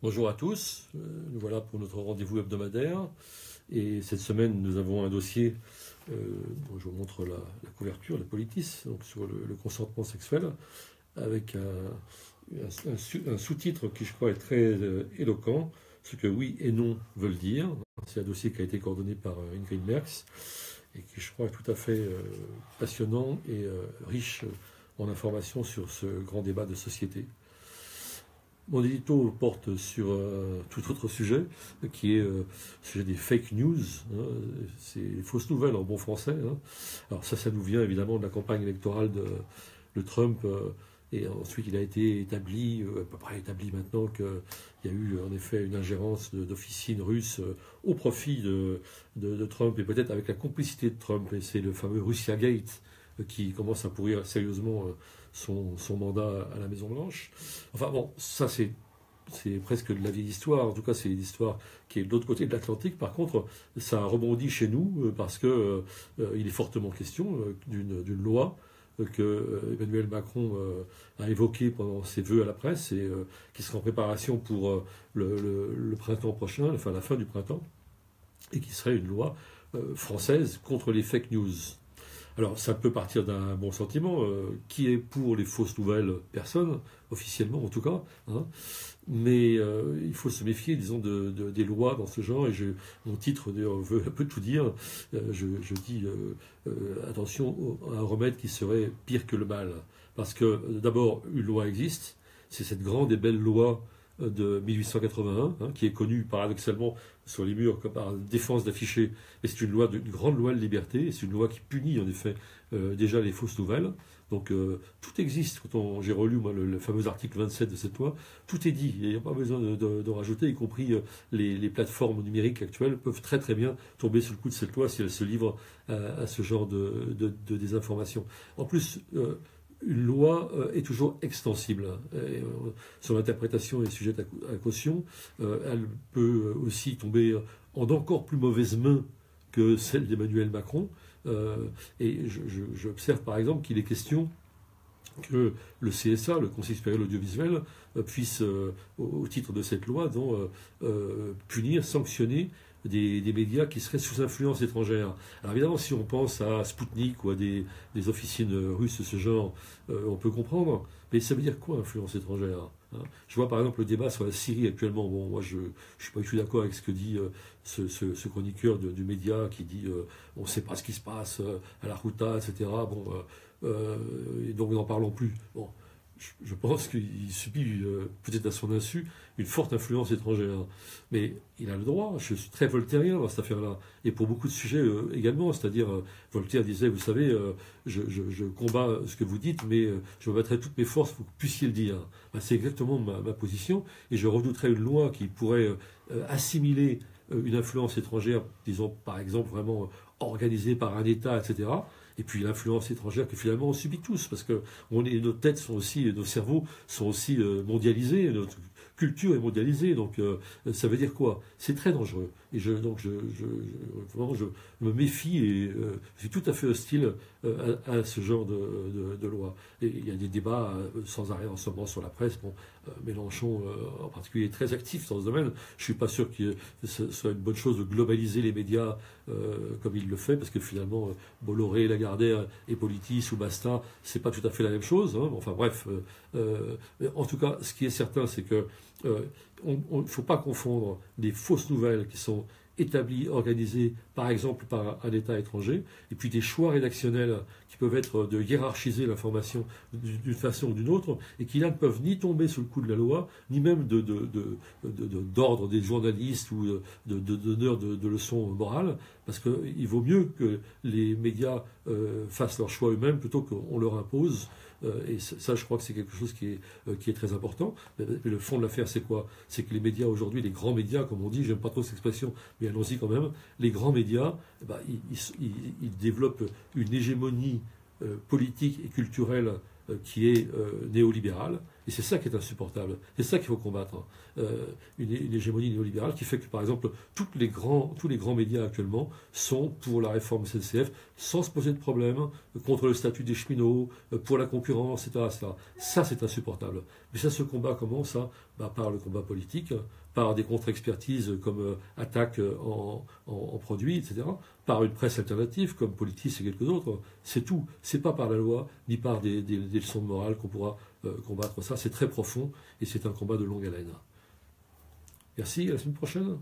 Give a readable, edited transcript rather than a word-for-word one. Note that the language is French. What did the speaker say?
Bonjour à tous, nous voilà pour notre rendez-vous hebdomadaire et cette semaine nous avons un dossier, dont je vous montre la couverture, la politis, donc sur le consentement sexuel, avec un sous-titre qui je crois est très éloquent, ce que oui et non veulent dire. C'est un dossier qui a été coordonné par Ingrid Merckx et qui je crois est tout à fait passionnant et riche en informations sur ce grand débat de société. Mon édito porte sur tout autre sujet, qui est le sujet des fake news, hein, c'est les fausses nouvelles en bon français. Hein. Alors ça nous vient évidemment de la campagne électorale de Trump, et ensuite il a été établi, à peu près établi maintenant, qu'il y a eu en effet une ingérence d'officines russes au profit de Trump, et peut-être avec la complicité de Trump, et c'est le fameux Russia Gate qui commence à pourrir sérieusement son mandat à la Maison-Blanche. Enfin bon, ça c'est presque de la vieille histoire. En tout cas, c'est une histoire qui est de l'autre côté de l'Atlantique. Par contre, ça rebondit chez nous parce que il est fortement question d'une loi que Emmanuel Macron a évoquée pendant ses vœux à la presse et qui sera en préparation pour le printemps prochain, enfin la fin du printemps, et qui serait une loi française contre les fake news. Alors, ça peut partir d'un bon sentiment. Qui est pour les fausses nouvelles? Personne, officiellement en tout cas. Hein. Mais il faut se méfier, disons, des lois dans ce genre. Et mon titre veut un peu tout dire. Je dis attention à un remède qui serait pire que le mal. Parce que d'abord, une loi existe. C'est cette grande et belle loi de 1881, hein, qui est connue paradoxalement sur les murs comme par défense d'afficher, mais c'est une grande loi de liberté, et c'est une loi qui punit en effet déjà les fausses nouvelles. Donc tout existe. J'ai relu moi, le fameux article 27 de cette loi, tout est dit, il n'y a pas besoin de rajouter, y compris les plateformes numériques actuelles peuvent très très bien tomber sous le coup de cette loi si elles se livrent à ce genre de désinformation. En plus, une loi est toujours extensible. Son interprétation est sujette à caution. Elle peut aussi tomber en encore plus mauvaise main que celle d'Emmanuel Macron. Et j'observe par exemple qu'il est question que le CSA, le Conseil supérieur de l'audiovisuel, puisse, au titre de cette loi, donc, punir, sanctionner des médias qui seraient sous influence étrangère. Alors évidemment, si on pense à Spoutnik ou à des officines russes de ce genre, on peut comprendre, mais ça veut dire quoi, influence étrangère, hein? Je vois par exemple le débat sur la Syrie actuellement. Bon, moi je ne suis pas du tout d'accord avec ce que dit ce chroniqueur du média qui dit on ne sait pas ce qui se passe à la Ghouta, etc. Bon, et donc n'en parlons plus. Bon, je pense qu'il subit, peut-être à son insu, une forte influence étrangère. Mais il a le droit. Je suis très voltairien dans cette affaire-là. Et pour beaucoup de sujets également. C'est-à-dire, Voltaire disait, vous savez, je combats ce que vous dites, mais je me battrai toutes mes forces pour que vous puissiez le dire. Ben, c'est exactement ma position. Et je redouterais une loi qui pourrait assimiler une influence étrangère, disons par exemple vraiment organisée par un État, etc., et puis l'influence étrangère que finalement on subit tous, parce que nos têtes sont aussi, nos cerveaux sont aussi mondialisés, notre culture est mondialisée, donc ça veut dire quoi? C'est très dangereux. Et vraiment, je me méfie et je suis tout à fait hostile à ce genre de loi. Et il y a des débats sans arrêt en ce moment sur la presse. Bon, Mélenchon en particulier est très actif dans ce domaine. Je ne suis pas sûr que ce soit une bonne chose de globaliser les médias comme il le fait, parce que finalement, Bolloré, Lagardère et Politis ou Basta, c'est pas tout à fait la même chose. Hein. Enfin bref, en tout cas, ce qui est certain, c'est que il ne faut pas confondre des fausses nouvelles qui sont établies, organisées, par exemple, par un État étranger, et puis des choix rédactionnels qui peuvent être de hiérarchiser l'information d'une façon ou d'une autre, et qui là ne peuvent ni tomber sous le coup de la loi, ni même d'ordre des journalistes ou de donneurs de leçons morales, parce qu'il vaut mieux que les médias fassent leurs choix eux-mêmes plutôt qu'on leur impose. Et ça, je crois que c'est quelque chose qui est très important. Mais le fond de l'affaire, c'est quoi? C'est que les médias aujourd'hui, les grands médias, comme on dit, j'aime pas trop cette expression, mais allons-y quand même, les grands médias, ils développent une hégémonie politique et culturelle qui est néolibérale. Et c'est ça qui est insupportable. C'est ça qu'il faut combattre. Une hégémonie néolibérale qui fait que, par exemple, tous les grands médias actuellement sont pour la réforme SNCF sans se poser de problème, contre le statut des cheminots, pour la concurrence, etc., etc. Ça, c'est insupportable. Mais ça se combat comment, ça? Par le combat politique, par des contre-expertises comme attaque en produits, etc., par une presse alternative comme Politis et quelques autres. C'est tout. C'est pas par la loi, ni par des leçons de morale qu'on pourra combattre ça. C'est très profond et c'est un combat de longue haleine. Merci, à la semaine prochaine.